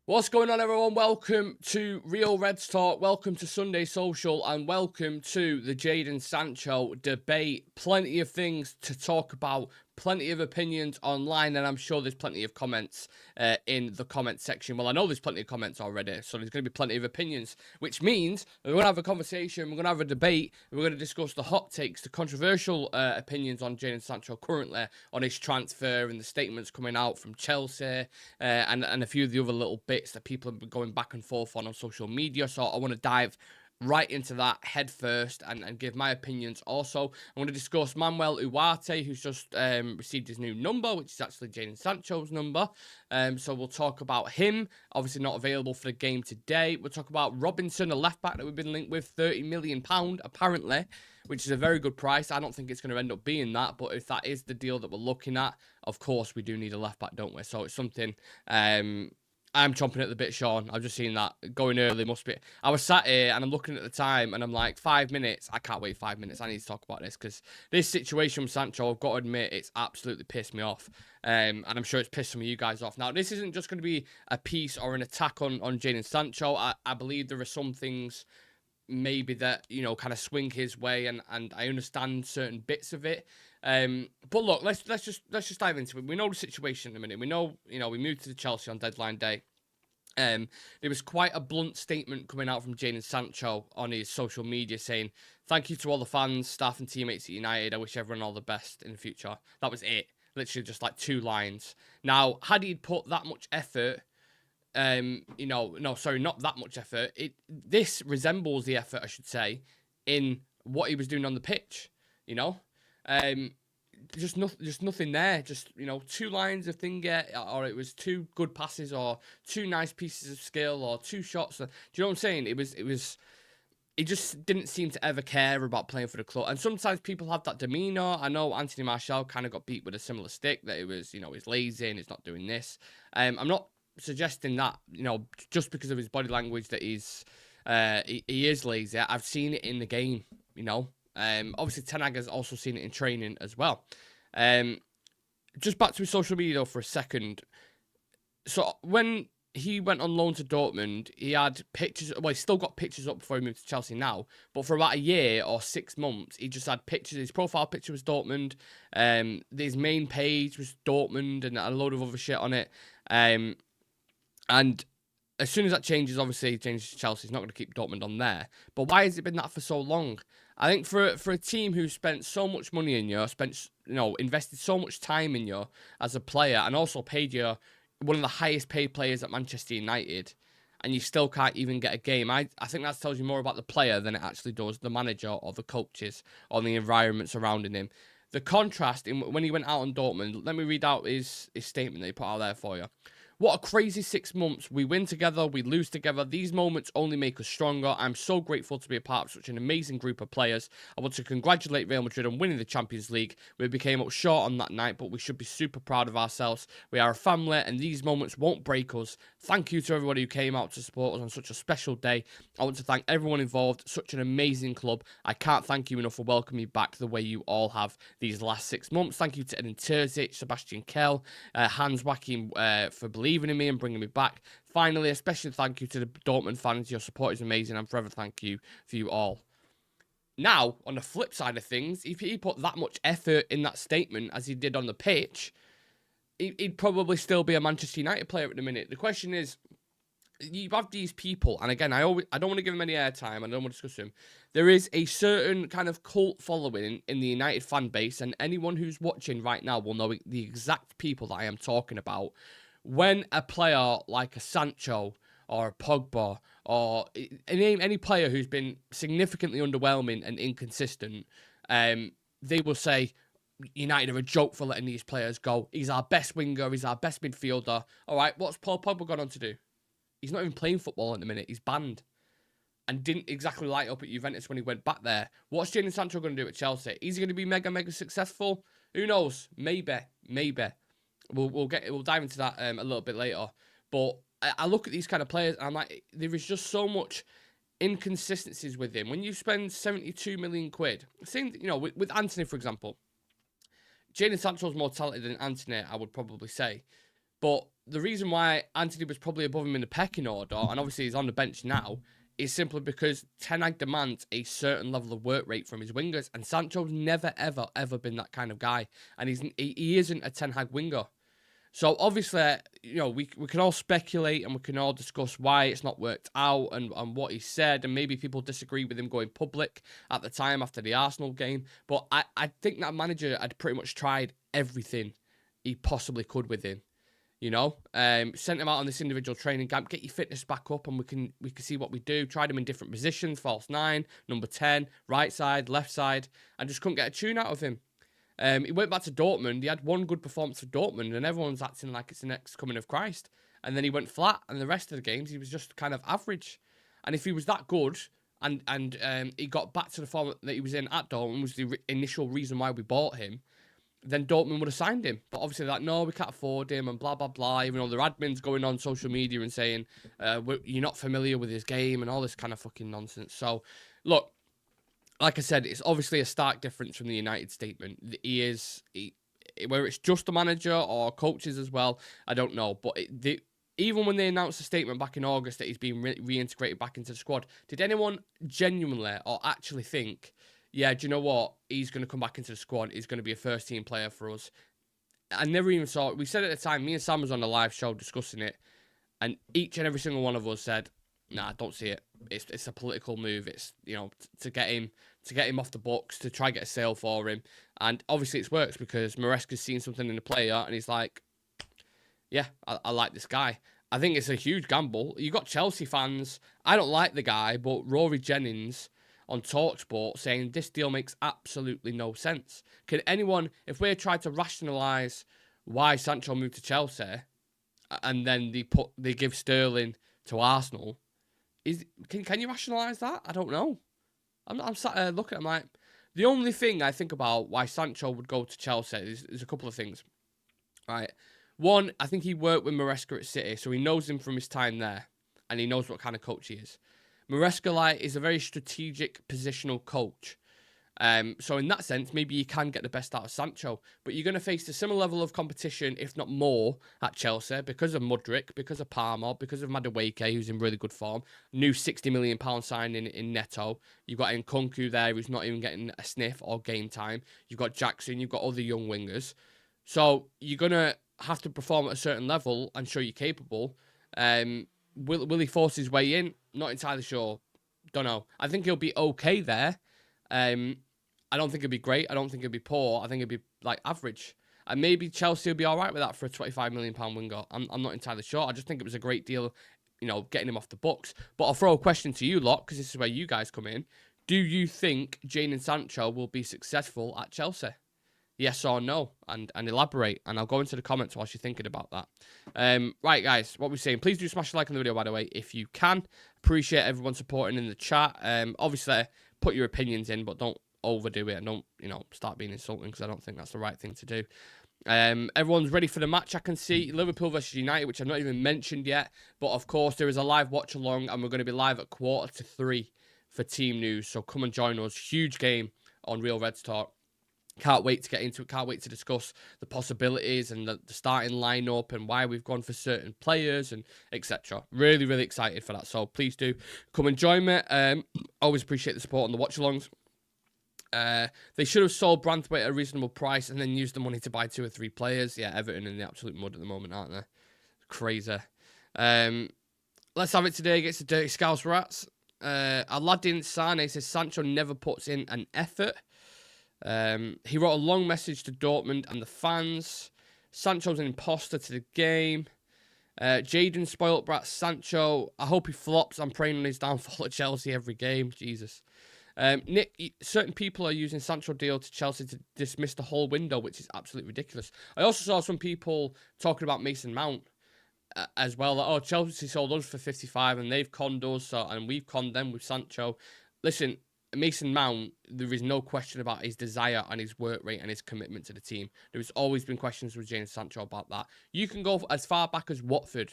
What's going on, everyone? Welcome to Real Reds Talk. Welcome to Sunday Social, and welcome to the Jadon Sancho debate. Plenty of things to talk about, plenty of opinions online, and I'm sure there's plenty of comments in the comment section. Well, I know there's plenty of comments already, so there's going to be plenty of opinions, which means we're going to have a conversation, we're going to have a debate, and we're going to discuss the hot takes, the controversial opinions on Jadon Sancho currently, on his transfer and the statements coming out from Chelsea, and a few of the other little bits that people have been going back and forth on social media. So I want to dive right into that head first and give my opinions. Also, I want to discuss Manuel Ugarte, who's just received his new number, which is actually Jadon Sancho's number. So we'll talk about him, obviously not available for the game today. We'll talk about Robinson, a left back that we've been linked with, £30 million apparently, which is a very good price. I don't think it's going to end up being that, but if that is the deal that we're looking at, of course we do need a left back, don't we? So it's something I'm chomping at the bit, Sean. I've just seen that going early. Must be. I was sat here and I'm looking at the time and I'm like, 5 minutes. I can't wait 5 minutes. I need to talk about this because this situation with Sancho, I've got to admit, it's absolutely pissed me off. And I'm sure it's pissed some of you guys off. Now, this isn't just going to be a piece or an attack on Jadon Sancho. I believe there are some things maybe that, you know, kind of swing his way, and I understand certain bits of it. But look, let's just dive into it. We know the situation in a minute. We know, you know, we moved to the Chelsea on deadline day. There was quite a blunt statement coming out from Jadon Sancho on his social media saying, "Thank you to all the fans, staff and teammates at United. I wish everyone all the best in the future." That was it. Literally just like 2 lines. Now, had he put that much effort, you know, no, sorry, not that much effort. This resembles the effort, I should say, in what he was doing on the pitch. You know, just nothing there. Just, you know, 2 lines of thingy, or it was 2 good passes, or 2 nice pieces of skill, or 2 shots. Do you know what I'm saying? It was. He just didn't seem to ever care about playing for the club. And sometimes people have that demeanour. I know Anthony Martial kind of got beat with a similar stick, that it was, you know, he's lazy and he's not doing this. I'm not suggesting that, you know, just because of his body language that he is lazy. I've seen it in the game, you know. Obviously, Ten Hag has also seen it in training as well. Just back to his social media, though, for a second. So when he went on loan to Dortmund, he had pictures. Well, he's still got pictures up before he moved to Chelsea now. But for about a year or 6 months, he just had pictures. His profile picture was Dortmund. His main page was Dortmund and a load of other shit on it. And as soon as that changes, obviously, he changes to Chelsea. He's not going to keep Dortmund on there. But why has it been that for so long? I think for a team who spent so much money in you, invested so much time in you as a player, and also paid you one of the highest paid players at Manchester United, and you still can't even get a game. I think that tells you more about the player than it actually does the manager or the coaches or the environment surrounding him. The contrast in when he went out on Dortmund, let me read out his statement that he put out there for you. "What a crazy 6 months. We win together, we lose together. These moments only make us stronger. I'm so grateful to be a part of such an amazing group of players. I want to congratulate Real Madrid on winning the Champions League. We became up short on that night, but we should be super proud of ourselves. We are a family, and these moments won't break us. Thank you to everybody who came out to support us on such a special day. I want to thank everyone involved. Such an amazing club. I can't thank you enough for welcoming me back the way you all have these last 6 months. Thank you to Edin Terzic, Sebastian Kell, Hans Wacking for believing in me and bringing me back. Finally, a special thank you to the Dortmund fans. Your support is amazing. I'm forever thank you for you all." Now, on the flip side of things, if he put that much effort in that statement as he did on the pitch, he'd probably still be a Manchester United player at the minute. The question is, you have these people, and again, I don't want to give him any airtime, and I don't want to discuss him. There is a certain kind of cult following in the United fan base, and anyone who's watching right now will know the exact people that I am talking about. When a player like a Sancho or a Pogba or any player who's been significantly underwhelming and inconsistent, they will say, United are a joke for letting these players go. He's our best winger. He's our best midfielder. All right, what's Paul Pogba gone on to do? He's not even playing football at the minute. He's banned. And didn't exactly light up at Juventus when he went back there. What's Jadon Sancho going to do at Chelsea? Is he going to be mega successful? Who knows? Maybe. We'll dive into that a little bit later. But I look at these kind of players and I'm like, there is just so much inconsistencies with him. When you spend 72 million quid, same, you know, with Anthony, for example, Jadon Sancho's more talented than Anthony, I would probably say. But the reason why Anthony was probably above him in the pecking order, and obviously he's on the bench now, is simply because Ten Hag demands a certain level of work rate from his wingers, and Sancho's never, ever, ever been that kind of guy, and he isn't a Ten Hag winger. So obviously, you know, we can all speculate and we can all discuss why it's not worked out and what he said, and maybe people disagree with him going public at the time after the Arsenal game. But I think that manager had pretty much tried everything he possibly could with him. You know, sent him out on this individual training camp, get your fitness back up, and we can see what we do. Tried him in different positions: false 9, number 10, right side, left side, and just couldn't get a tune out of him. He went back to Dortmund. He had one good performance for Dortmund, and everyone's acting like it's the next coming of Christ. And then he went flat, and the rest of the games he was just kind of average. And if he was that good, and he got back to the form that he was in at Dortmund, was the initial reason why we bought him, then Dortmund would have signed him. But obviously, like, no, we can't afford him, and blah, blah, blah. Even though their admin's going on social media and saying, you're not familiar with his game and all this kind of fucking nonsense. So, look, like I said, it's obviously a stark difference from the United statement. Whether it's just the manager or coaches as well, I don't know. But even when they announced the statement back in August that he's being reintegrated back into the squad, did anyone genuinely or actually think, yeah, do you know what? He's going to come back into the squad. He's going to be a first-team player for us. I never even saw it. We said at the time, me and Sam was on a live show discussing it, and each and every single one of us said, nah, I don't see it. It's a political move. It's, you know, to get him off the books, to try and get a sale for him. And obviously it's works because Maresca's seen something in the player, and he's like, yeah, I like this guy. I think it's a huge gamble. You got Chelsea fans. I don't like the guy, but Rory Jennings on TalkSport saying this deal makes absolutely no sense. Can anyone, if we tried to rationalise why Sancho moved to Chelsea, and then they give Sterling to Arsenal, can you rationalise that? I don't know. I'm sat there looking. I'm like, the only thing I think about why Sancho would go to Chelsea is a couple of things. Right, one, I think he worked with Maresca at City, so he knows him from his time there, and he knows what kind of coach he is. Maresca is a very strategic, positional coach. So in that sense, maybe you can get the best out of Sancho. But you're going to face a similar level of competition, if not more, at Chelsea because of Mudryk, because of Palmer, because of Madueke, who's in really good form. New £60 million signing in Neto. You've got Nkunku there, who's not even getting a sniff or game time. You've got Jackson, you've got other young wingers. So you're going to have to perform at a certain level and show you're capable. Will he force his way in? Not entirely sure. Don't know. I think he'll be okay there. I don't think it'd be great. I don't think it'd be poor. I think it'd be like average. And maybe Chelsea will be all right with that for a £25 million winger. I'm not entirely sure. I just think it was a great deal, you know, getting him off the books. But I'll throw a question to you lot, because this is where you guys come in. Do you think Jadon Sancho will be successful at Chelsea? Yes or no? And elaborate. And I'll go into the comments whilst you're thinking about that. Right, guys, what we're saying. Please do smash a like on the video, by the way, if you can. Appreciate everyone supporting in the chat. Obviously, put your opinions in, but don't overdo it and don't, you know, start being insulting, because I don't think that's the right thing to do. Everyone's ready for the match. I can see Liverpool versus United, which I've not even mentioned yet, but of course there is a live watch along, and we're going to be live at 2:45 for team news, so come and join us. Huge game on Real Reds Talk. Can't wait to get into it. Can't wait to discuss the possibilities and the starting lineup and why we've gone for certain players and etc. Really, really excited for that. So please do come and join me. Always appreciate the support on the watch-alongs. They should have sold Branthwaite at a reasonable price and then used the money to buy 2 or 3 players. Yeah, Everton in the absolute mud at the moment, aren't they? Crazy. Let's have it today against the Dirty Scouse Rats. Aladdin Sane says Sancho never puts in an effort. He wrote a long message to Dortmund and the fans. Sancho's an imposter to the game. Jadon spoilt brat Sancho. I hope he flops. I'm praying on his downfall at Chelsea every game. Jesus. Nick, certain people are using Sancho deal to Chelsea to dismiss the whole window, which is absolutely ridiculous. I also saw some people talking about Mason Mount as well. Like, oh, Chelsea sold us for 55 and they've conned us, and we've conned them with Sancho. Listen, Mason Mount, there is no question about his desire and his work rate and his commitment to the team. There's always been questions with Jadon Sancho about that. You can go as far back as Watford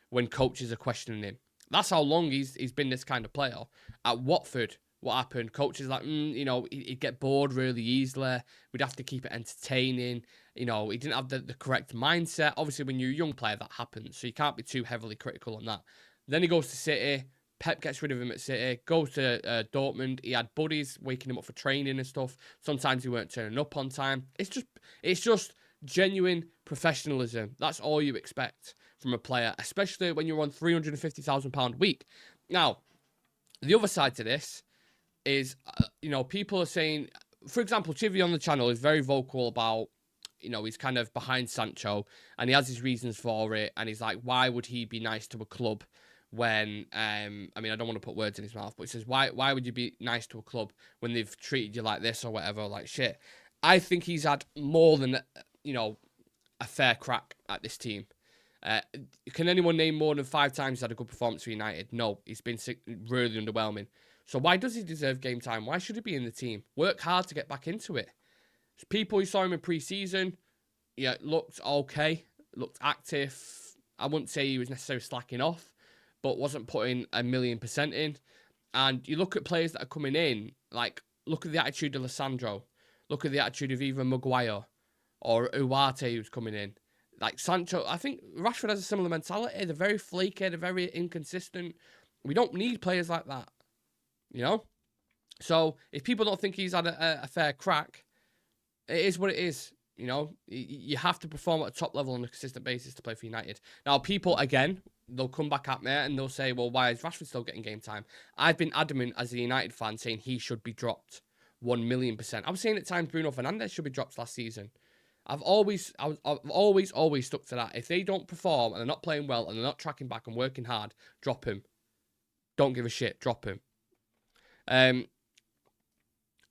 when coaches are questioning him. That's how long he's been this kind of player. At Watford, what happened? Coaches like, you know, he'd get bored really easily. We'd have to keep it entertaining. You know, he didn't have the correct mindset. Obviously, when you're a young player, that happens. So you can't be too heavily critical on that. Then he goes to City. Pep gets rid of him at City. Goes to Dortmund. He had buddies waking him up for training and stuff. Sometimes he weren't turning up on time. It's just genuine professionalism. That's all you expect from a player, especially when you're on £350,000 a week. Now, the other side to this is, you know, people are saying, for example, Chivy on the channel is very vocal about, you know, he's kind of behind Sancho and he has his reasons for it. And he's like, why would he be nice to a club when, I mean, I don't want to put words in his mouth, but he says, why would you be nice to a club when they've treated you like this or whatever, like shit? I think he's had more than, you know, a fair crack at this team. Can anyone name more than 5 times he's had a good performance for United? No, he's been really underwhelming. So why does he deserve game time? Why should he be in the team? Work hard to get back into it. People who saw him in pre-season, yeah, looked okay, looked active. I wouldn't say he was necessarily slacking off, but wasn't putting 1,000,000% in. And you look at players that are coming in, like, look at the attitude of Lissandro. Look at the attitude of either Maguire or Ugarte who's coming in. Like Sancho, I think Rashford has a similar mentality. They're very flaky, they're very inconsistent. We don't need players like that, you know? So if people don't think he's had a fair crack, it is what it is. You know, you have to perform at a top level on a consistent basis to play for United. Now, people, again, they'll come back at me and they'll say, well, why is Rashford still getting game time? I've been adamant as a United fan saying he should be dropped 1,000,000%. I was saying at times Bruno Fernandes should be dropped last season. I've always stuck to that. If they don't perform and they're not playing well and they're not tracking back and working hard, drop him. Don't give a shit. Drop him.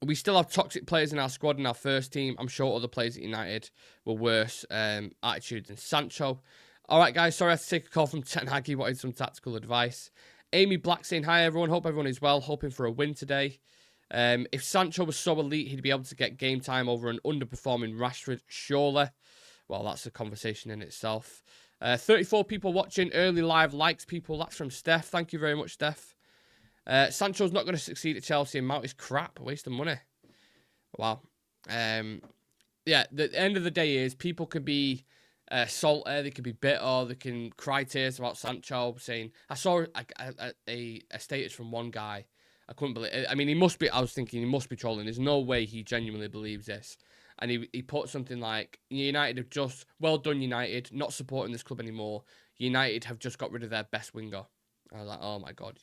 We still have toxic players in our squad in our first team. I'm sure other players at United were worse attitude than Sancho. All right, guys. Sorry I had to take a call from Ten Hag. He wanted some tactical advice. Amy Black saying, hi, everyone. Hope everyone is well. Hoping for a win today. If Sancho was so elite, he'd be able to get game time over an underperforming Rashford, surely. Well, that's a conversation in itself. 34 people watching. Early live likes, people. That's from Steph. Thank you very much, Steph. Sancho's not going to succeed at Chelsea and Mount is crap. A waste of money. Wow. Yeah, the end of the day is people can be salty, they can be bitter, they can cry tears about Sancho saying... I saw a status from one guy. I couldn't believe it. I mean, I was thinking he must be trolling. There's no way he genuinely believes this. And he put something like, United have just... Well done, United. Not supporting this club anymore. United have just got rid of their best winger. I was like, oh my God,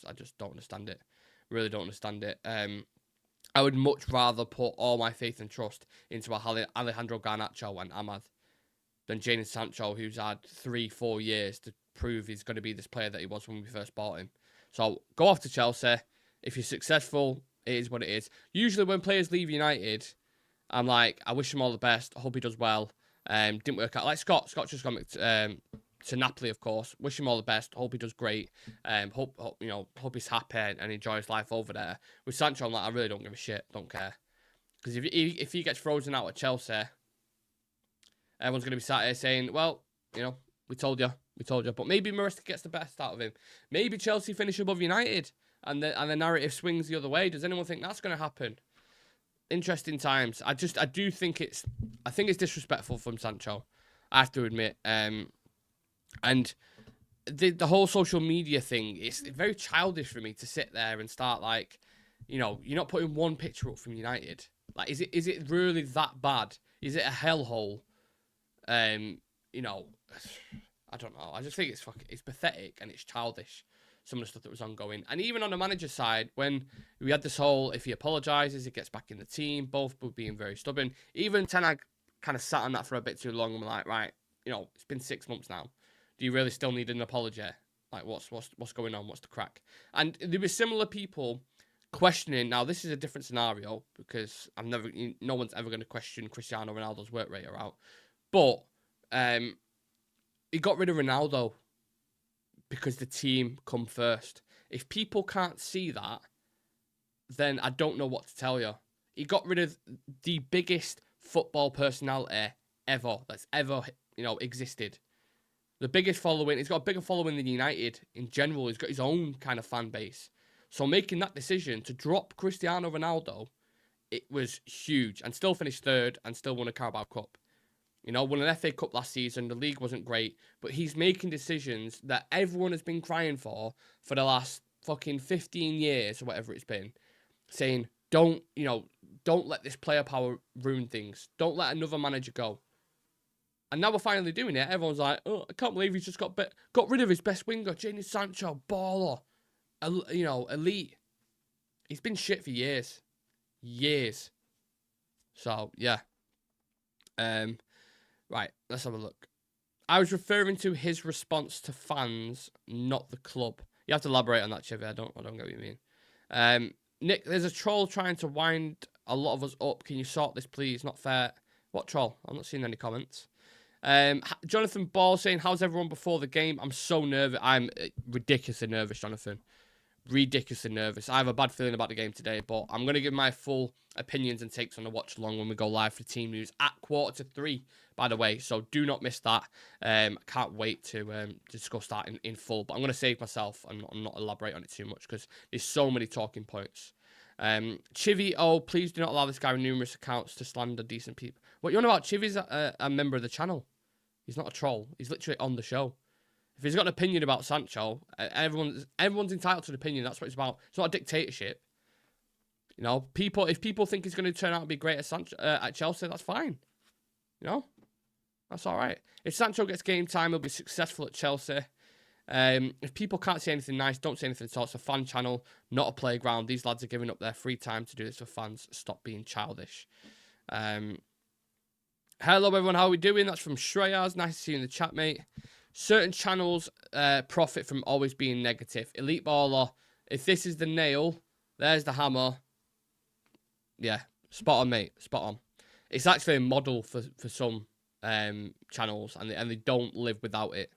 I just don't understand it. Really don't understand it. I would much rather put all my faith and trust into Alejandro Garnacho and Ahmad than Jadon Sancho, who's had 3-4 years to prove he's going to be this player that he was when we first bought him. So go off to Chelsea. If you're successful, it is what it is. Usually when players leave United, I'm like, I wish him all the best. I hope he does well. Didn't work out. Like Scott just got to Napoli, of course. Wish him all the best. Hope he does great. Hope he's happy and enjoys life over there. With Sancho, I'm like, I really don't give a shit. Don't care. Because if he gets frozen out at Chelsea, everyone's going to be sat here saying, well, you know, we told you. But maybe Maresca gets the best out of him. Maybe Chelsea finish above United and the narrative swings the other way. Does anyone think that's going to happen? Interesting times. I do think it's disrespectful from Sancho. I have to admit. And the whole social media thing, it's very childish for me to sit there and start like, you know, you're not putting one picture up from United. Like, is it really that bad? Is it a hellhole? You know, I don't know. I just think it's pathetic and it's childish, some of the stuff that was ongoing. And even on the manager's side, when we had this whole, if he apologises, he gets back in the team, both were being very stubborn. Even Ten Hag kind of sat on that for a bit too long and we're like, right, you know, it's been 6 months now. Do you really still need an apology? Like, what's going on? What's the crack? And there were similar people questioning. Now, this is a different scenario because no one's ever going to question Cristiano Ronaldo's work rate out. But he got rid of Ronaldo because the team come first. If people can't see that, then I don't know what to tell you. He got rid of the biggest football personality that's ever existed. The biggest following. He's got a bigger following than United in general. He's got his own kind of fan base. So making that decision to drop Cristiano Ronaldo, it was huge. And still finished third and still won a Carabao Cup. You know, won an FA Cup last season. The league wasn't great, but he's making decisions that everyone has been crying for the last fucking 15 years or whatever it's been, saying, don't let this player power ruin things. Don't let another manager go. And now we're finally doing it. Everyone's like, oh, I can't believe he's just got rid of his best winger, Jadon Sancho, baller, elite. He's been shit for years. Years. So, yeah. Right, let's have a look. I was referring to his response to fans, not the club. You have to elaborate on that, Chevy. I don't get what you mean. Nick, there's a troll trying to wind a lot of us up. Can you sort this, please? Not fair. What troll? I'm not seeing any comments. Jonathan Ball saying, how's everyone before the game? I'm so nervous. I'm ridiculously nervous, Jonathan. Ridiculously nervous. I have a bad feeling about the game today, but I'm going to give my full opinions and takes on the watch along when we go live for team news at 2:45, by the way. So do not miss that. I can't wait to discuss that in full, but I'm going to save myself and not elaborate on it too much because there's so many talking points. Chivy, please do not allow this guy with numerous accounts to slander decent people. What you on about? Chivy's a member of the channel. He's not a troll. He's literally on the show. If he's got an opinion about Sancho, everyone's entitled to an opinion. That's what it's about. It's not a dictatorship. You know, if people think he's going to turn out to be great at Chelsea, that's fine. You know, that's all right. If Sancho gets game time, he'll be successful at Chelsea. If people can't say anything nice, don't say anything at all. It's a fan channel, not a playground. These lads are giving up their free time to do this for fans. Stop being childish. Hello, everyone. How are we doing? That's from Shreyas. Nice to see you in the chat, mate. Certain channels profit from always being negative. Elite Baller, if this is the nail, there's the hammer. Yeah, spot on, mate. Spot on. It's actually a model for some channels, and they don't live without it.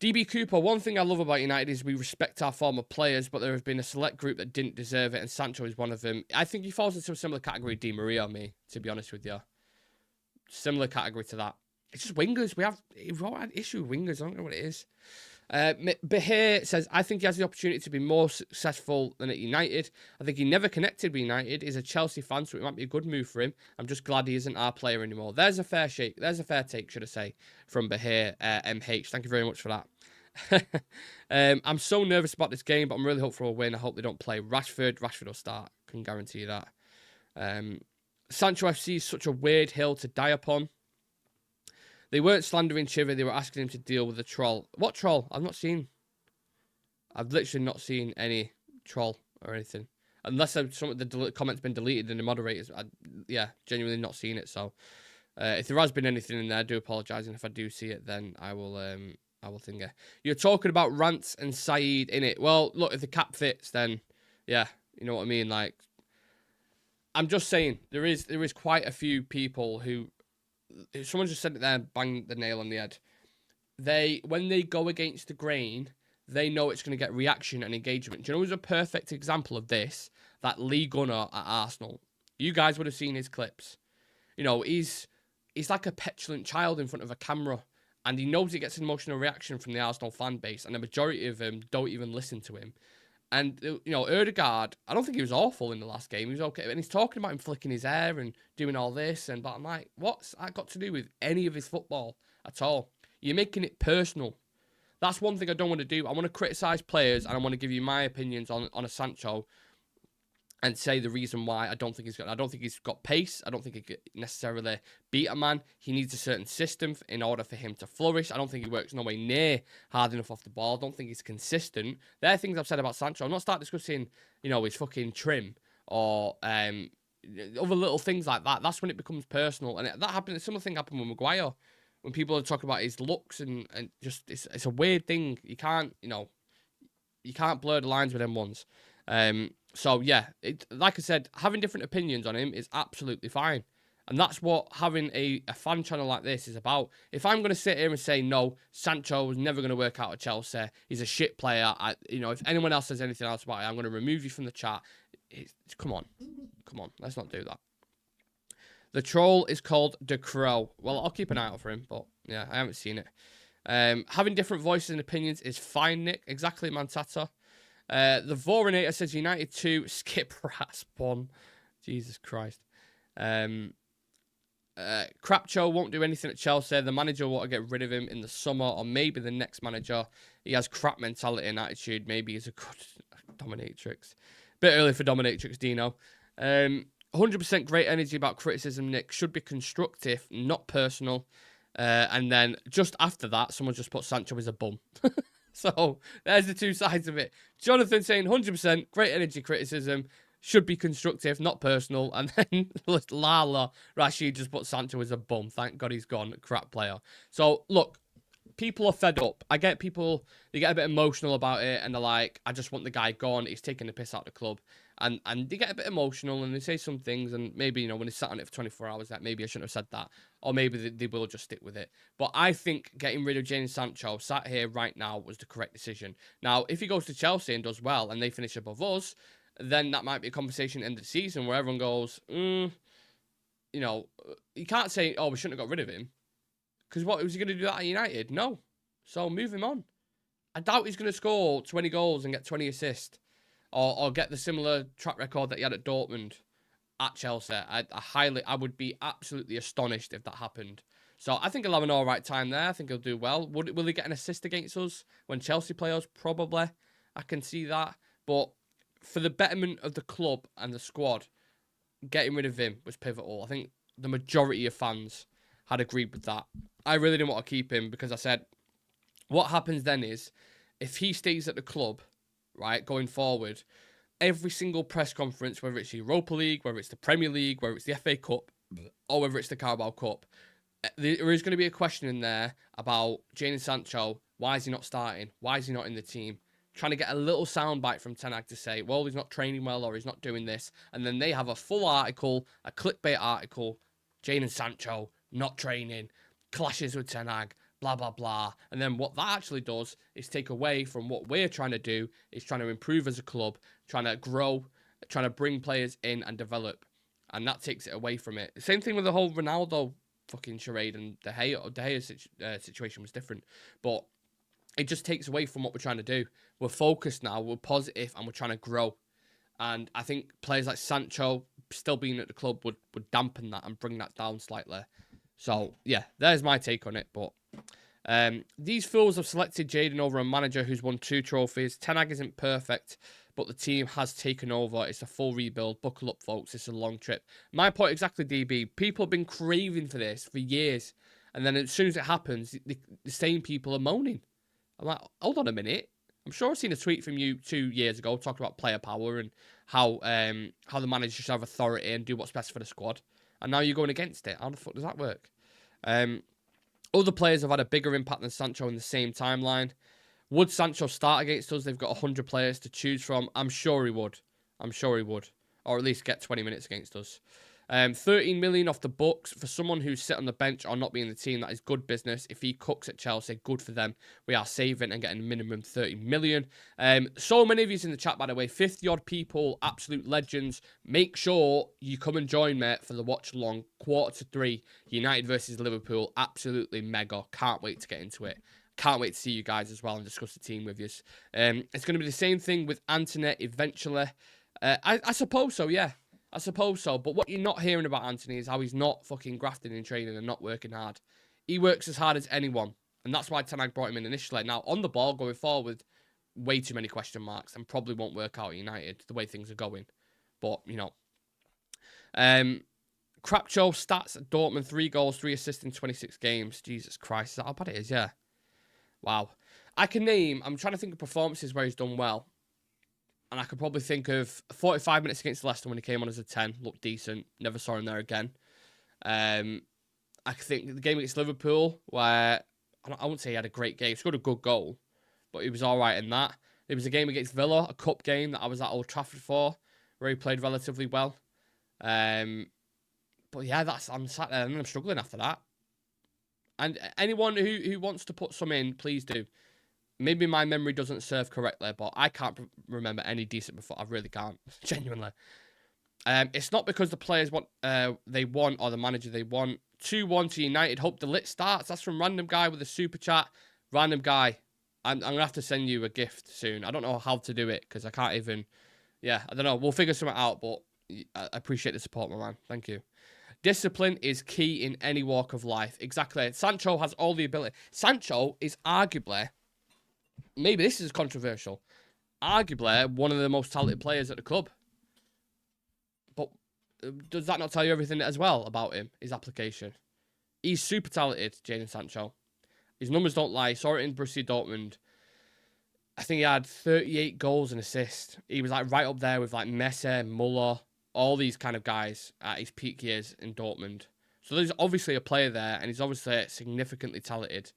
DB Cooper, one thing I love about United is we respect our former players, but there have been a select group that didn't deserve it, and Sancho is one of them. I think he falls into a similar category Di Maria on me, to be honest with you. Similar category to that. It's just wingers. We've all had issue with wingers. I don't know what it is. Bahir says, I think he has the opportunity to be more successful than at United. I think he never connected with United. He's a Chelsea fan, so it might be a good move for him. I'm just glad he isn't our player anymore. There's a fair shake. There's a fair take, should I say, from Bahir MH. Thank you very much for that. I'm so nervous about this game, but I'm really hopeful for a win. I hope they don't play Rashford. Rashford will start. Can guarantee you that. Sancho FC is such a weird hill to die upon. They weren't slandering Chivy. They were asking him to deal with the troll. What troll? I've literally not seen any troll or anything. Unless some of the comments been deleted in the moderators. Genuinely not seen it. So if there has been anything in there, I do apologise. And if I do see it, then I will think it. You're talking about Rants and Saeed in it. Well, look, if the cap fits, then yeah, you know what I mean. Like, I'm just saying there is quite a few people who. Someone just said it there, bang the nail on the head. When they go against the grain, they know it's going to get reaction and engagement. Do you know who's a perfect example of this? That Lee Gunnar at Arsenal. You guys would have seen his clips. You know, he's like a petulant child in front of a camera, and he knows he gets an emotional reaction from the Arsenal fan base, and the majority of them don't even listen to him. And, you know, Ødegaard, I don't think he was awful in the last game. He was okay. And he's talking about him flicking his hair and doing all this. But I'm like, what's that got to do with any of his football at all? You're making it personal. That's one thing I don't want to do. I want to criticise players, and I want to give you my opinions on a Sancho and say the reason why I don't think he's got pace. I don't think he could necessarily beat a man. He needs a certain system in order for him to flourish. I don't think he works nowhere near hard enough off the ball. I don't think he's consistent. There are things I've said about Sancho. I'm not start discussing, you know, his fucking trim or other little things like that. That's when it becomes personal. And that happened. A similar thing happened with Maguire. When people are talking about his looks and just it's a weird thing. You can't blur the lines with them ones. So, yeah, like I said, having different opinions on him is absolutely fine. And that's what having a fan channel like this is about. If I'm going to sit here and say, no, Sancho was never going to work out at Chelsea, he's a shit player, if anyone else says anything else about it, I'm going to remove you from the chat. Come on, let's not do that. The troll is called De Crow. Well, I'll keep an eye out for him, but, yeah, I haven't seen it. Having different voices and opinions is fine, Nick. Exactly, Mantata. The Vorinator says United 2, skip Rasp 1. Jesus Christ. Crapcho won't do anything at Chelsea. The manager will want to get rid of him in the summer, or maybe the next manager. He has crap mentality and attitude. Maybe he's a good dominatrix. Bit early for dominatrix, Dino. 100% great energy about criticism, Nick. Should be constructive, not personal. And then just after that, someone just put Sancho as a bum. So there's the two sides of it. Jonathan saying 100% great energy criticism. Should be constructive, not personal. And then Lala Rashid just put Sancho as a bum. Thank God he's gone. Crap player. So, look, people are fed up. I get people, they get a bit emotional about it. And they're like, I just want the guy gone. He's taking the piss out of the club. And they get a bit emotional and they say some things. And maybe, you know, when they sat on it for 24 hours, that maybe I shouldn't have said that. Or maybe they will just stick with it. But I think getting rid of Jadon Sancho sat here right now was the correct decision. Now, if he goes to Chelsea and does well and they finish above us, then that might be a conversation at the end of the season where everyone goes, you know, you can't say, oh, we shouldn't have got rid of him. Because what, was he going to do that at United? No. So move him on. I doubt he's going to score 20 goals and get 20 assists. Or get the similar track record that he had at Dortmund at Chelsea. I would be absolutely astonished if that happened. So I think he'll have an all right time there. I think he'll do well. Will he get an assist against us when Chelsea play us? Probably. I can see that. But for the betterment of the club and the squad, getting rid of him was pivotal. I think the majority of fans had agreed with that. I really didn't want to keep him because I said, what happens then is, if he stays at the club, right, going forward, every single press conference, whether it's Europa League, whether it's the Premier League, whether it's the FA Cup, or whether it's the Carabao Cup, there is going to be a question in there about Jadon Sancho. Why is he not starting? Why is he not in the team? Trying to get a little soundbite from Ten Hag to say, well, he's not training well or he's not doing this. And then they have a full article, a clickbait article, Jadon Sancho not training, clashes with Ten Hag, blah, blah, blah. And then what that actually does is take away from what we're trying to do, is trying to improve as a club, trying to grow, trying to bring players in and develop. And that takes it away from it. Same thing with the whole Ronaldo fucking charade, and De Gea situation was different. But it just takes away from what we're trying to do. We're focused now, we're positive, and we're trying to grow. And I think players like Sancho still being at the club would dampen that and bring that down slightly. So, yeah, there's my take on it. But these fools have selected Jadon over a manager who's won 2 trophies. Ten Hag isn't perfect, but the team has taken over. It's a full rebuild. Buckle up, folks. It's a long trip. My point exactly, DB. People have been craving for this for years. And then as soon as it happens, the same people are moaning. I'm like, hold on a minute. I'm sure I've seen a tweet from you 2 years ago talking about player power and how the manager should have authority and do what's best for the squad. And now you're going against it. How the fuck does that work? Other players have had a bigger impact than Sancho in the same timeline. Would Sancho start against us? They've got 100 players to choose from. I'm sure he would. I'm sure he would. Or at least get 20 minutes against us. 13 million off the books for someone who's sit on the bench or not be in the team. That is good business. If he cooks at Chelsea, good for them. We are saving and getting minimum 30 million. So many of you in the chat, by the way, 50 odd people, absolute legends. Make sure you come and join me for the watch along. 2:45, United versus Liverpool. Absolutely mega. Can't wait to get into it. Can't wait to see you guys as well and discuss the team with you. It's going to be the same thing with Anthony eventually. I suppose so, yeah. I suppose so, but what you're not hearing about Anthony is how he's not fucking grafting in training and not working hard. He works as hard as anyone, and that's why Ten Hag brought him in initially. Now, on the ball, going forward, way too many question marks, and probably won't work out at United, the way things are going. But, you know. Crapcho stats at Dortmund, 3 goals, 3 assists in 26 games. Jesus Christ, is that how bad it is? Yeah. Wow. I'm trying to think of performances where he's done well. And I could probably think of 45 minutes against Leicester when he came on as a 10. Looked decent. Never saw him there again. I think the game against Liverpool, where I wouldn't say he had a great game. He scored a good goal, but he was all right in that. There was a game against Villa, a cup game that I was at Old Trafford for, where he played relatively well. But yeah, I'm sat there and I'm struggling after that. And anyone who wants to put some in, please do. Maybe my memory doesn't serve correctly, but I can't remember any decent before. I really can't, genuinely. It's not because the players they want or the manager they want. 2-1 to United. Hope the lit starts. That's from Random Guy with a super chat. Random Guy, I'm going to have to send you a gift soon. I don't know how to do it because I can't even... Yeah, I don't know. We'll figure something out, but I appreciate the support, my man. Thank you. Discipline is key in any walk of life. Exactly. Sancho has all the ability. Sancho is arguably, maybe this is controversial, arguably one of the most talented players at the club. But does that not tell you everything as well about him, his application? He's super talented, Jadon Sancho. His numbers don't lie. Saw it in Borussia Dortmund. I think he had 38 goals and assists. He was like right up there with like Messi, Muller, all these kind of guys at his peak years in Dortmund. So there's obviously a player there, and he's obviously significantly talented.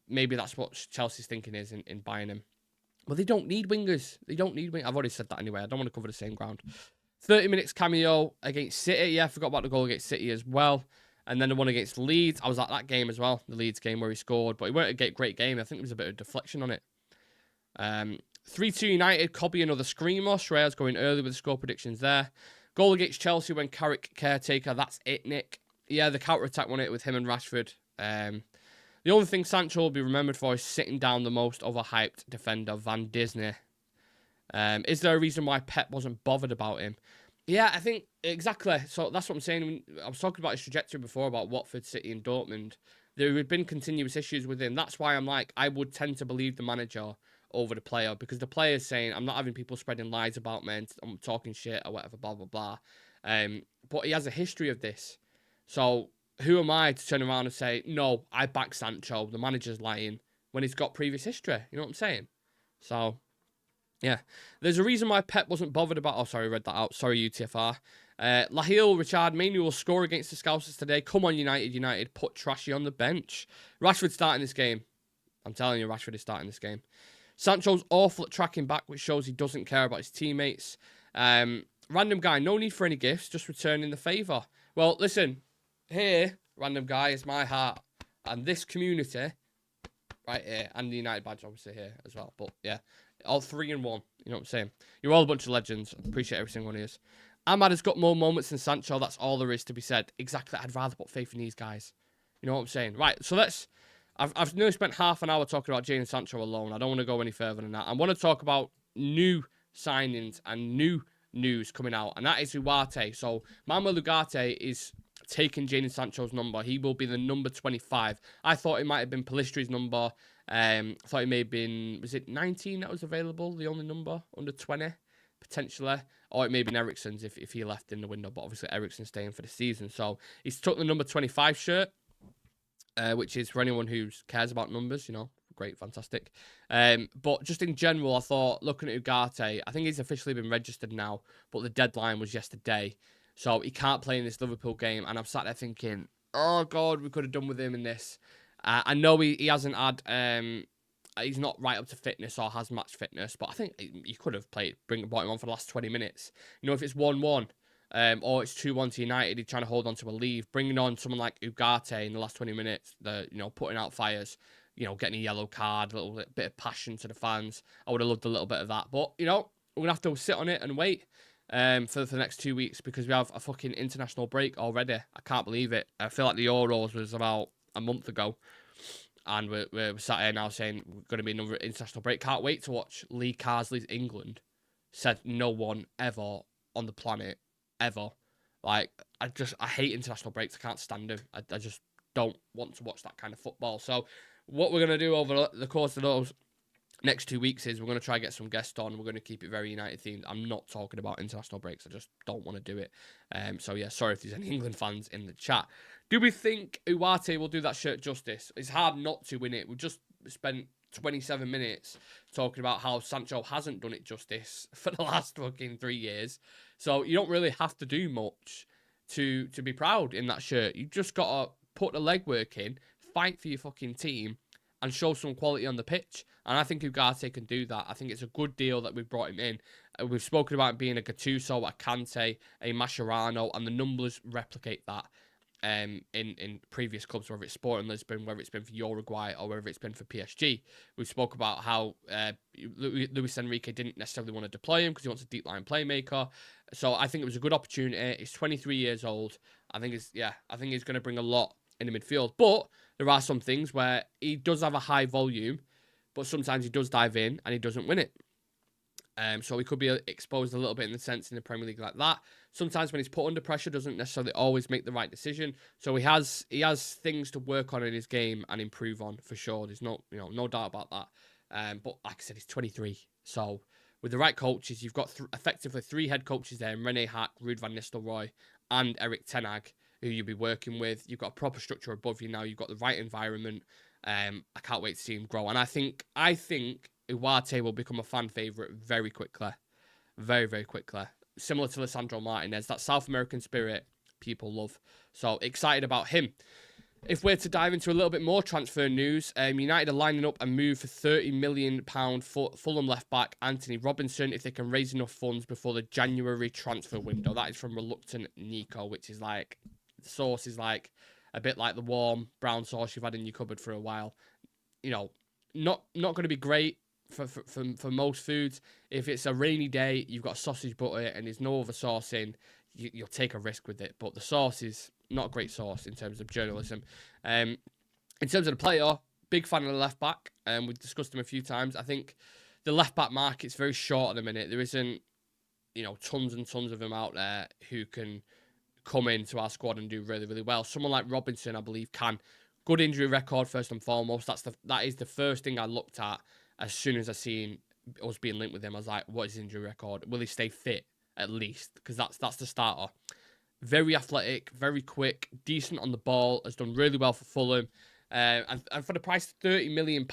Maybe that's what Chelsea's thinking is in buying him. But they don't need wingers. They don't need wingers. I've already said that anyway. I don't want to cover the same ground. 30 minutes cameo against City. Yeah, I forgot about the goal against City as well. And then the one against Leeds. I was at that game as well, the Leeds game where he scored. But he weren't a great game. I think there was a bit of deflection on it. 3-2 United, Cobby another screamer. Shreyas going early with the score predictions there. Goal against Chelsea when Carrick caretaker. That's it, Nick. Yeah, the counter-attack won it with him and Rashford. The only thing Sancho will be remembered for is sitting down the most overhyped defender, Van Disney. Is there a reason why Pep wasn't bothered about him? Yeah, I think exactly. So that's what I'm saying. I was talking about his trajectory before about Watford, City and Dortmund. There have been continuous issues with him. That's why I'm like, I would tend to believe the manager over the player, because the player's saying, I'm not having people spreading lies about me and I'm talking shit or whatever, blah, blah, blah. But he has a history of this. So who am I to turn around and say, no, I back Sancho, the manager's lying, when he's got previous history? You know what I'm saying? So, yeah. There's a reason why Pep wasn't bothered about... Oh, sorry, I read that out. Sorry, UTFR. Lahil, Richard, Mainoo will score against the Scousers today. Come on, United. Put Trashy on the bench. Rashford starting this game. I'm telling you, Rashford is starting this game. Sancho's awful at tracking back, which shows he doesn't care about his teammates. Random guy, no need for any gifts, just returning the favour. Well, listen, here, random guy, is my heart. And this community, right here, and the United badge obviously here as well. But yeah, all 3 in 1, you know what I'm saying? You're all a bunch of legends. I appreciate every single one of you. Ahmad has got more moments than Sancho, that's all there is to be said. Exactly, I'd rather put faith in these guys. You know what I'm saying? Right, so let's... I've nearly spent half an hour talking about Jadon Sancho alone. I don't want to go any further than that. I want to talk about new signings and new news coming out, and that is Ugarte. So Manuel Ugarte is taking Jadon Sancho's number. He will be the number 25. I thought it might have been Palistri's number. I thought it may have been, was it 19 that was available, the only number, under 20, potentially? Or it may have been Eriksen's if he left in the window, but obviously Eriksen's staying for the season. So he's took the number 25 shirt. Which is for anyone who cares about numbers, you know, great, fantastic. But just in general, I thought, looking at Ugarte, I think he's officially been registered now, but the deadline was yesterday. So he can't play in this Liverpool game, and I'm sat there thinking, oh, God, we could have done with him in this. I know he hasn't had, he's not right up to fitness or has match fitness, but I think he could have brought him on for the last 20 minutes. You know, if it's 1-1, or it's 2-1 to United, he's trying to hold on to a lead, bringing on someone like Ugarte in the last 20 minutes, putting out fires, getting a yellow card, a little bit of passion to the fans. I would have loved a little bit of that. But, we're going to have to sit on it and wait for the next 2 weeks, because we have a fucking international break already. I can't believe it. I feel like the Euros was about a month ago, and we're sat here now saying we're going to be another international break. Can't wait to watch Lee Carsley's England. Said no one ever on the planet ever. Like, I hate international breaks. I can't stand them. I just don't want to watch that kind of football. So what we're going to do over the course of those next 2 weeks is we're going to try and get some guests on. We're going to keep it very United themed. I'm not talking about international breaks. I just don't want to do it. So yeah, sorry if there's any England fans in the chat. Do we think Ugarte will do that shirt justice? It's hard not to win it. We've just spent 27 minutes talking about how Sancho hasn't done it justice for the last fucking 3 years. So you don't really have to do much to be proud in that shirt. You just got to put the legwork in, fight for your fucking team, and show some quality on the pitch. And I think Ugarte can do that. I think it's a good deal that we've brought him in. We've spoken about him being a Gattuso, a Kante, a Mascherano, and the numbers replicate that in previous clubs, whether it's Sporting Lisbon, whether it's been for Uruguay, or whether it's been for PSG. We spoke about how Luis Enrique didn't necessarily want to deploy him because he wants a deep line playmaker. So I think it was a good opportunity. He's 23 years old. I think he's going to bring a lot in the midfield. But there are some things where he does have a high volume, but sometimes he does dive in and he doesn't win it. So he could be exposed a little bit in the sense in the Premier League like that. sometimes when he's put under pressure, doesn't necessarily always make the right decision. So he has things to work on in his game and improve on for sure. There's no doubt about that. But like I said, he's 23. So with the right coaches, you've got effectively 3 head coaches there: Rene Hack, Ruud van Nistelrooy, and Erik ten Hag, who you'll be working with. You've got a proper structure above you now. You've got the right environment. I can't wait to see him grow. And I think Ugarte will become a fan favourite very quickly. Very, very quickly. Similar to Lisandro Martinez. That South American spirit people love. So excited about him. If we're to dive into a little bit more transfer news, United are lining up a move for £30 million for Fulham left-back Anthony Robinson if they can raise enough funds before the January transfer window. That is from Reluctant Nico, which is like, the sauce is like a bit like the warm brown sauce you've had in your cupboard for a while. You know, not going to be great for most foods. If it's a rainy day, you've got sausage butter and there's no other sauce in, you'll take a risk with it. But the sauce is not a great sauce in terms of journalism. In terms of the player, big fan of the left back. We've discussed him a few times. I think the left back market's very short at the minute. There isn't, tons and tons of them out there who can come into our squad and do really, really well. Someone like Robinson, I believe, can. Good injury record first and foremost. That is the first thing I looked at as soon as I seen us being linked with him. I was like, what is his injury record? Will he stay fit at least? Because that's the starter. Very athletic, very quick, decent on the ball, has done really well for Fulham. And for the price of £30 million,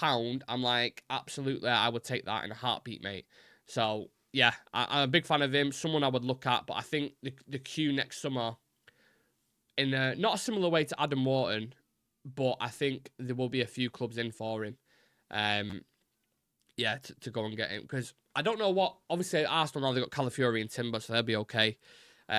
I'm like, absolutely, I would take that in a heartbeat, mate. So, yeah, I'm a big fan of him. Someone I would look at, but I think the queue next summer, in not a similar way to Adam Wharton, but I think there will be a few clubs in for him. To go and get him. Because I don't know what... Obviously, Arsenal now, they've got Calafiori and Timber, so they'll be okay.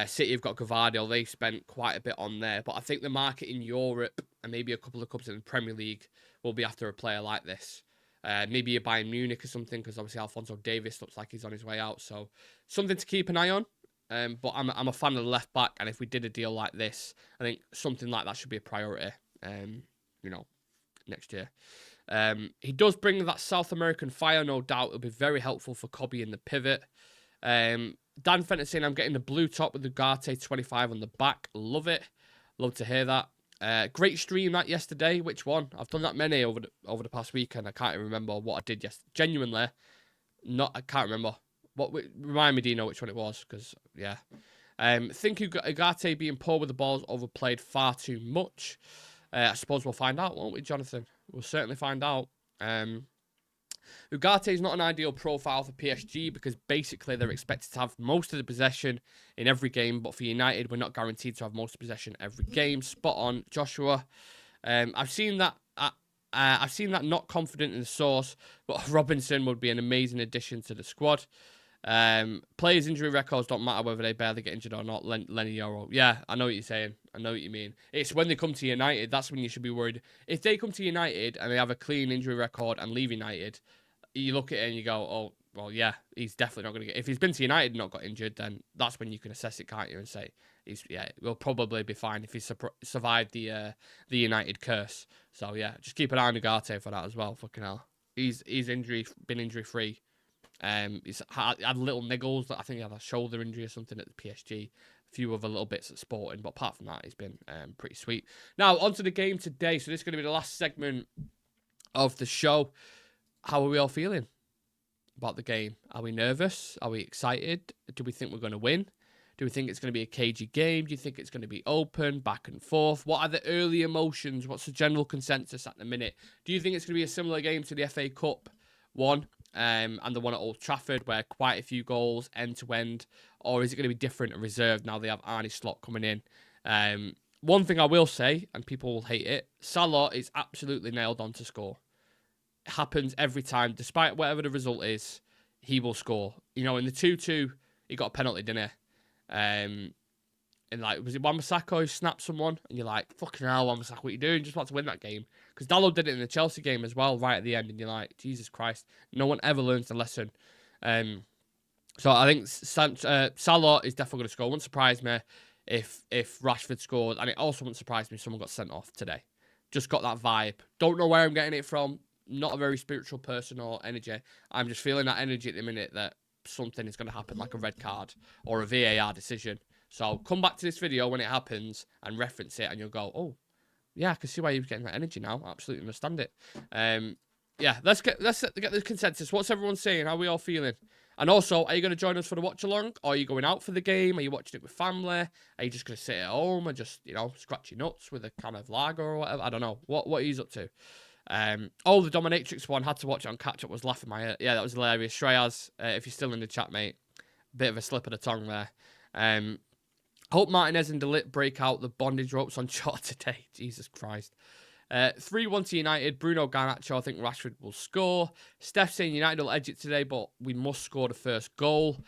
City have got Gvardiol. They spent quite a bit on there. But I think the market in Europe and maybe a couple of clubs in the Premier League will be after a player like this. Maybe a Bayern Munich or something, because obviously Alphonso Davies looks like he's on his way out. So something to keep an eye on. But I'm a fan of the left back, and if we did a deal like this, I think something like that should be a priority. Next year. He does bring that South American fire, no doubt. It'll be very helpful for Cobby in the pivot. Dan Fenton saying, I'm getting the blue top with the Ugarte 25 on the back. Love it. Love to hear that. Great stream that yesterday. Which one? I've done that many over the past weekend. I can't even remember what I did yesterday. Genuinely, I can't remember. Remind me, Dino, which one it was? Because, yeah. Think Ugarte being poor with the ball is overplayed far too much. I suppose we'll find out, won't we, Jonathan? We'll certainly find out. Ugarte is not an ideal profile for PSG because basically they're expected to have most of the possession in every game, but for United, we're not guaranteed to have most of the possession every game. Spot on, Joshua. I've seen that. I've seen that. Not confident in the source, but Robinson would be an amazing addition to the squad. Players' injury records don't matter whether they barely get injured or not. Lenny Yoro. Yeah, I know what you're saying. I know what you mean. It's when they come to United, that's when you should be worried. If they come to United and they have a clean injury record and leave United, you look at it and you go, oh, well, yeah, he's definitely not going to get... If he's been to United and not got injured, then that's when you can assess it, can't you? And say, we'll probably be fine if he's survived the United curse. So, yeah, just keep an eye on Ugarte for that as well. Fucking hell. He's been injury-free. He's had little niggles. I think he had a shoulder injury or something at the PSG. A few other little bits at Sporting, but apart from that, he's been pretty sweet. Now, onto the game today. So this is going to be the last segment of the show. How are we all feeling about the game? Are we nervous? Are we excited? Do we think we're going to win? Do we think it's going to be a cagey game? Do you think it's going to be open, back and forth? What are the early emotions? What's the general consensus at the minute? Do you think it's going to be a similar game to the FA Cup one? And the one at Old Trafford, where quite a few goals end to end, or is it going to be different and reserved now they have Arne Slot coming in? One thing I will say, and people will hate it, Salah is absolutely nailed on to score. It happens every time, despite whatever the result is, he will score. In the 2-2, he got a penalty, didn't he? And was it Wan-Bissaka who snapped someone? And you're like, fucking hell, Wan-Bissaka, what are you doing? Just want to win that game. Because Dalot did it in the Chelsea game as well, right at the end. And you're like, Jesus Christ, no one ever learns the lesson. So I think Salah is definitely going to score. It wouldn't surprise me if Rashford scored. And it also wouldn't surprise me if someone got sent off today. Just got that vibe. Don't know where I'm getting it from. Not a very spiritual person or energy. I'm just feeling that energy at the minute that something is going to happen, like a red card or a VAR decision. So come back to this video when it happens and reference it, and you'll go, oh, yeah, I can see why you're getting that energy now. I absolutely understand it. Yeah, let's get the consensus. What's everyone saying? How are we all feeling? And also, are you going to join us for the watch along? Or are you going out for the game? Are you watching it with family? Are you just going to sit at home and just, you know, scratch your nuts with a can of lager or whatever? I don't know. What are you up to? Oh, the Dominatrix one, had to watch it on catch up, was laughing my head. Yeah, that was hilarious. Shreyas, if you're still in the chat, mate, bit of a slip of the tongue there. Hope Martinez and Delit break out the bondage ropes on shot today. Jesus Christ. 3-1 to United. Bruno Garnacho, I think Rashford will score. Steph saying United will edge it today, but we must score the first goal.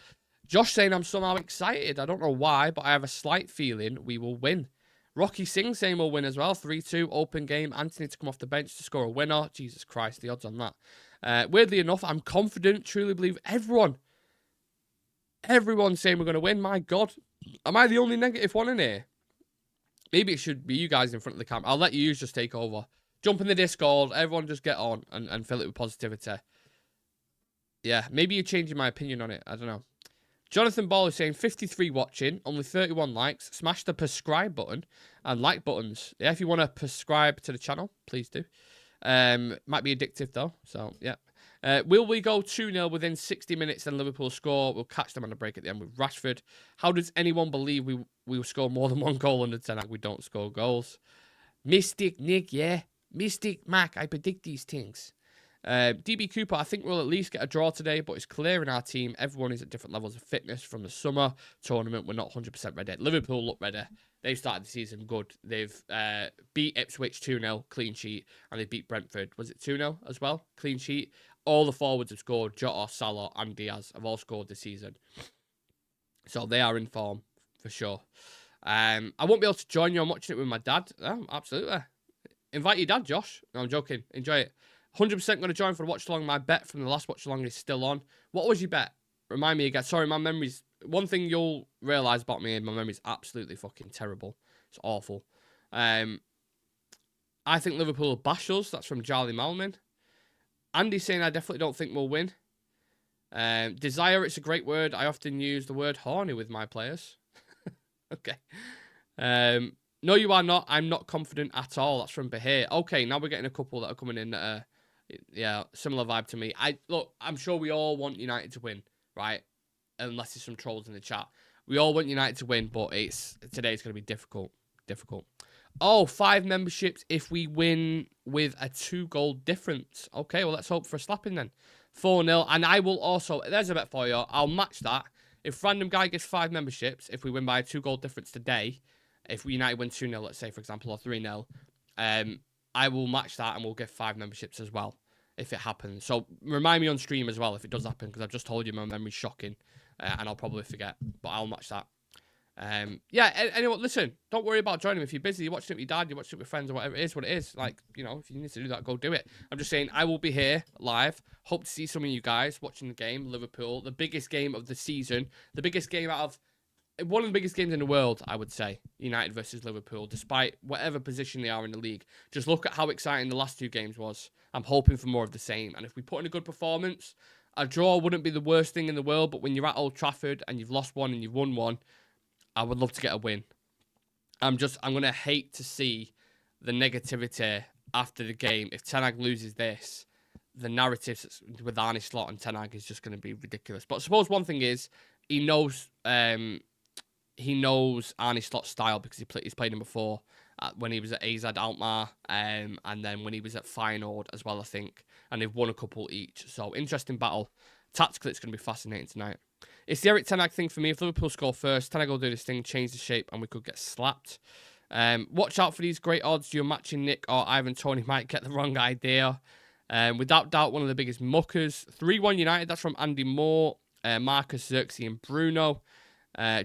Josh saying I'm somehow excited. I don't know why, but I have a slight feeling we will win. Rocky Singh saying we'll win as well. 3-2, open game. Anthony to come off the bench to score a winner. Jesus Christ, the odds on that. Weirdly enough, I'm confident, truly believe everyone's saying we're going to win. My God. Am I the only negative one in here? Maybe it should be you guys in front of the camera. I'll let you just take over. Jump in the Discord. Everyone just get on and fill it with positivity. Yeah, maybe you're changing my opinion on it. I don't know. Jonathan Ball is saying 53 watching, only 31 likes. Smash the subscribe button and like buttons. Yeah, if you want to subscribe to the channel, please do. Might be addictive though, so yeah. Will we go 2-0 within 60 minutes and Liverpool score? We'll catch them on the break at the end with Rashford. How does anyone believe we will score more than one goal under 10? We don't score goals. Mystic Nick, yeah. Mystic Mac, I predict these things. DB Cooper, I think we'll at least get a draw today, but it's clear in our team. Everyone is at different levels of fitness from the summer tournament. We're not 100% ready. Liverpool look ready. They've started the season good. They've beat Ipswich 2-0, clean sheet, and they beat Brentford. Was it 2-0 as well? Clean sheet. All the forwards have scored. Jota, Salah, and Diaz have all scored this season. So they are in form, for sure. I won't be able to join you. I'm watching it with my dad. Oh, absolutely. Invite your dad, Josh. No, I'm joking. Enjoy it. 100% going to join for the watch along. My bet from the last watch along is still on. What was your bet? Remind me again. Sorry, my memory's... One thing you'll realise about me, my memory's absolutely fucking terrible. It's awful. I think Liverpool will bash us. That's from Charlie Malman. Andy saying I definitely don't think we'll win. Desire, it's a great word. I often use the word horny with my players. Okay. No, you are not. I'm not confident at all. That's from Bahir. Okay, now we're getting a couple that are coming in that are, yeah, similar vibe to me. Look, I'm sure we all want United to win, right? Unless there's some trolls in the chat. We all want United to win, but today's going to be difficult. Oh, 5 memberships if we win with a 2-goal difference. Okay, well, let's hope for a slapping then. 4-0. And I will also, there's a bet for you. I'll match that. If random guy gets 5 memberships, if we win by a 2-goal difference today, if we United win 2-0, let's say, for example, or 3-0, I will match that and we'll give 5 memberships as well if it happens. So remind me on stream as well if it does happen, because I've just told you my memory's shocking and I'll probably forget, but I'll match that. Yeah, anyone, listen, don't worry about joining if you're busy. You're watching it with your dad, you're watching it with friends, or whatever it is, what it is. Like, you know, if you need to do that, go do it. I'm just saying, I will be here live. Hope to see some of you guys watching the game, Liverpool, the biggest game of the season, the biggest game out of, one of the biggest games in the world, I would say, United versus Liverpool, despite whatever position they are in the league. Just look at how exciting the last 2 games was. I'm hoping for more of the same. And if we put in a good performance, a draw wouldn't be the worst thing in the world, but when you're at Old Trafford and you've lost one and you've won one, I would love to get a win. I'm going to hate to see the negativity after the game. If Ten Hag loses this, the narratives with Arne Slot and Ten Hag is just going to be ridiculous. But I suppose one thing is, he knows Arne Slot's style because he's played him before when he was at AZ Alkmaar and then when he was at Feyenoord as well, I think. And they've won a couple each. So, interesting battle. Tactically, it's going to be fascinating tonight. It's the Eric Ten Hag thing for me. If Liverpool score first, Ten Hag will do this thing, change the shape, and we could get slapped. Watch out for these great odds. You're matching Nick or Ivan Toney might get the wrong idea. Without doubt, one of the biggest muckers. 3-1 United. That's from Andy Moore, Marcus, Xerxes, and Bruno.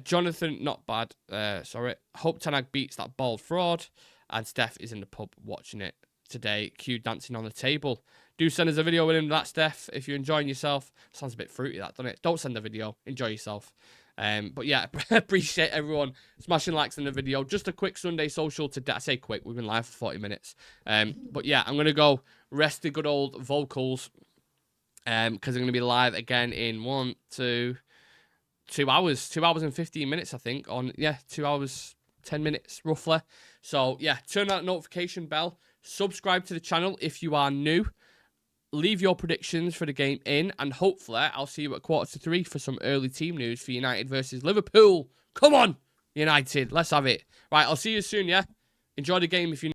Jonathan, not bad. Sorry. Hope Ten Hag beats that bald fraud. And Steph is in the pub watching it today. Q dancing on the table. Do send us a video with him, that Steph, if you're enjoying yourself. Sounds a bit fruity, that, doesn't it? Don't send a video. Enjoy yourself. But yeah, appreciate everyone smashing likes on the video. Just a quick Sunday social today. I say quick, we've been live for 40 minutes. But yeah, I'm going to go rest the good old vocals because I'm going to be live again in 1, 2, 2 hours. 2 hours and 15 minutes, I think. 2 hours, 10 minutes, roughly. So, yeah, turn that notification bell. Subscribe to the channel if you are new. Leave your predictions for the game in. And hopefully, I'll see you at 2:45 for some early team news for United versus Liverpool. Come on, United. Let's have it. Right, I'll see you soon, yeah? Enjoy the game if you